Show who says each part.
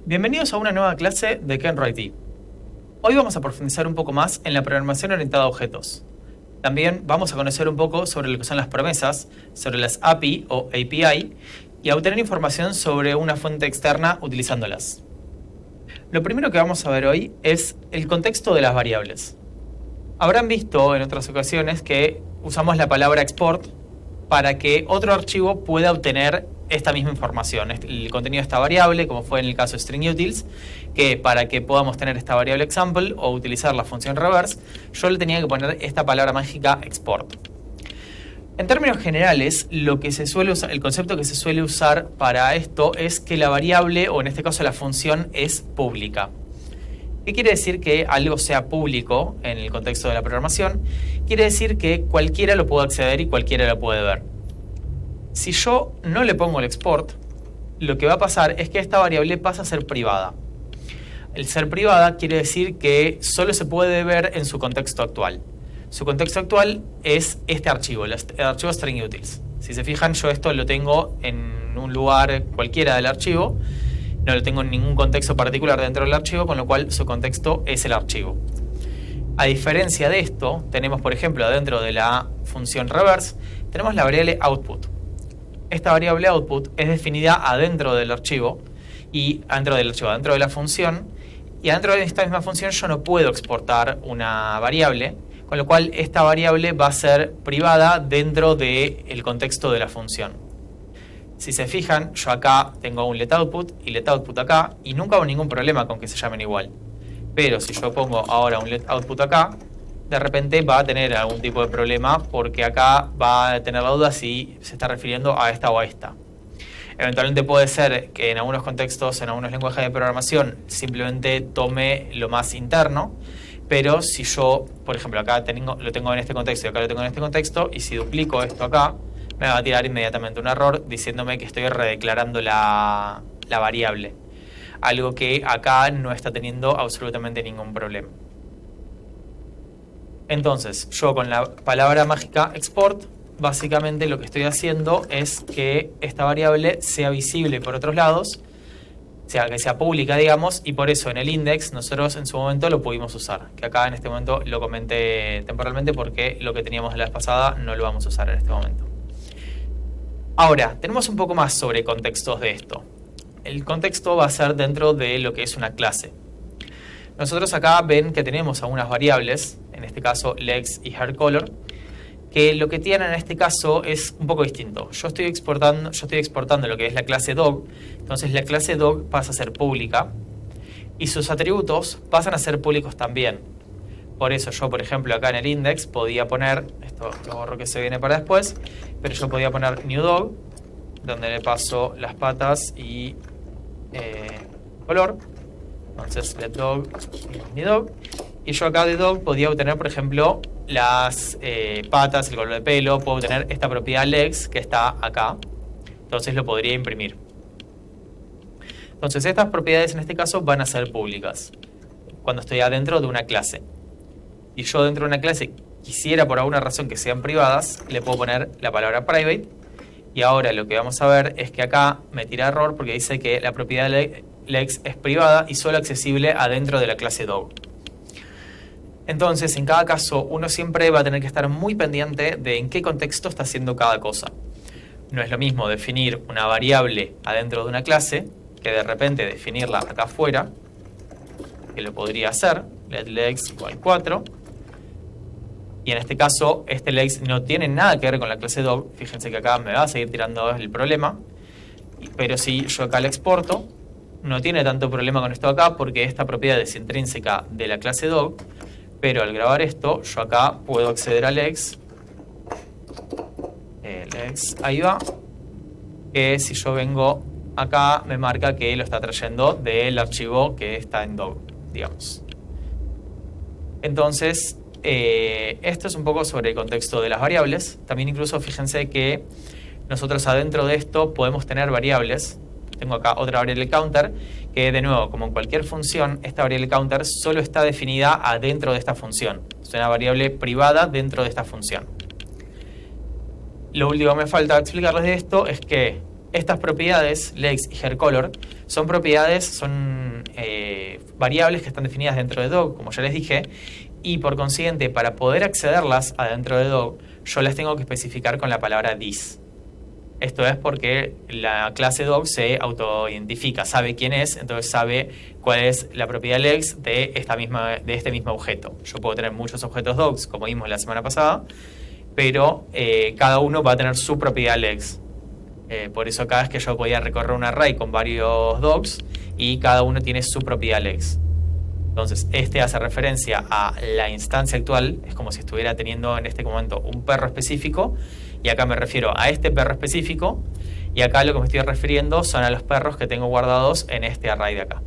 Speaker 1: Bienvenidos a una nueva clase de KenroIT. Hoy vamos a profundizar un poco más en la programación orientada a objetos. También vamos a conocer un poco sobre lo que son las promesas, sobre las API o API y a obtener información sobre una fuente externa utilizándolas. Lo primero que vamos a ver hoy es el contexto de las variables. Habrán visto en otras ocasiones que usamos la palabra export para que otro archivo pueda obtener esta misma información, el contenido de esta variable, como fue en el caso de stringutils, que para que podamos tener esta variable example o utilizar la función reverse, yo le tenía que poner esta palabra mágica export. En términos generales, lo que se suele usar, el concepto que se suele usar para esto es que la variable, o en este caso la función, es pública. ¿Qué quiere decir que algo sea público en el contexto de la programación? Quiere decir que cualquiera lo puede acceder y cualquiera lo puede ver. Si yo no le pongo el export, lo que va a pasar es que esta variable pasa a ser privada. El ser privada quiere decir que solo se puede ver en su contexto actual. Su contexto actual es este archivo, el archivo stringutils. Si se fijan, yo esto lo tengo en un lugar cualquiera del archivo, no lo tengo en ningún contexto particular dentro del archivo, con lo cual su contexto es el archivo. A diferencia de esto, tenemos, por ejemplo, dentro de la función reverse, tenemos la variable output. Esta variable output es definida adentro del archivo, adentro de la función, y adentro de esta misma función yo no puedo exportar una variable, con lo cual esta variable va a ser privada dentro del contexto de la función. Si se fijan, yo acá tengo un letOutput y letOutput acá, y nunca hubo ningún problema con que se llamen igual. Pero si yo pongo ahora un letOutput acá, de repente va a tener algún tipo de problema porque acá va a tener la duda si se está refiriendo a esta o a esta. Eventualmente puede ser que en algunos contextos, en algunos lenguajes de programación, simplemente tome lo más interno, pero si yo, por ejemplo, acá lo tengo en este contexto y acá lo tengo en este contexto, y si duplico esto acá, me va a tirar inmediatamente un error diciéndome que estoy redeclarando la variable. Algo que acá no está teniendo absolutamente ningún problema. Entonces, yo con la palabra mágica export, básicamente lo que estoy haciendo es que esta variable sea visible por otros lados, que sea pública, digamos, y por eso en el index nosotros en su momento lo pudimos usar. Que acá en este momento lo comenté temporalmente porque lo que teníamos de la vez pasada no lo vamos a usar en este momento. Ahora, tenemos un poco más sobre contextos de esto. El contexto va a ser dentro de lo que es una clase. Nosotros acá ven que tenemos algunas variables, en este caso legs y hairColor, que lo que tienen en este caso es un poco distinto. Yo estoy exportando lo que es la clase dog, entonces la clase dog pasa a ser pública y sus atributos pasan a ser públicos también. Por eso yo, por ejemplo, acá en el index podía poner, esto lo borro que se viene para después, pero yo podía poner new dog, donde le paso las patas y color. Entonces let dog y dog. Y yo acá de dog podía obtener, por ejemplo, las patas, el color de pelo. Puedo obtener esta propiedad legs que está acá. Entonces lo podría imprimir. Entonces estas propiedades en este caso van a ser públicas cuando estoy adentro de una clase. Y yo dentro de una clase quisiera por alguna razón que sean privadas, le puedo poner la palabra private. Y ahora lo que vamos a ver es que acá me tira error porque dice que la propiedad legs es privada y solo accesible adentro de la clase dog. Entonces, en cada caso, uno siempre va a tener que estar muy pendiente de en qué contexto está haciendo cada cosa. No es lo mismo definir una variable adentro de una clase que de repente definirla acá afuera, que lo podría hacer, let legs igual 4. Y en este caso, este legs no tiene nada que ver con la clase dog. Fíjense que acá me va a seguir tirando el problema. Pero si yo acá le exporto, no tiene tanto problema con esto acá porque esta propiedad es intrínseca de la clase dog. Pero al grabar esto, yo acá puedo acceder a legs. Legs, ahí va. Que si yo vengo acá, me marca que lo está trayendo del archivo que está en dog, digamos. Entonces, esto es un poco sobre el contexto de las variables. También incluso fíjense que nosotros adentro de esto podemos tener variables. Tengo acá otra variable counter que, de nuevo, como en cualquier función, esta variable counter solo está definida adentro de esta función. Es una variable privada dentro de esta función. Lo último que me falta explicarles de esto es que Estas propiedades, legs y haircolor, son variables que están definidas dentro de dog, como ya les dije, y por consiguiente, para poder accederlas adentro de dog, yo las tengo que especificar con la palabra this. Esto es porque la clase dog se autoidentifica, sabe quién es, entonces sabe cuál es la propiedad legs de este mismo objeto. Yo puedo tener muchos objetos dogs, como vimos la semana pasada, pero cada uno va a tener su propiedad legs. Por eso cada vez que yo podía recorrer un array con varios dogs y cada uno tiene su propiedad legs. Entonces, este hace referencia a la instancia actual, es como si estuviera teniendo en este momento un perro específico, y acá me refiero a este perro específico, y acá lo que me estoy refiriendo son a los perros que tengo guardados en este array de acá.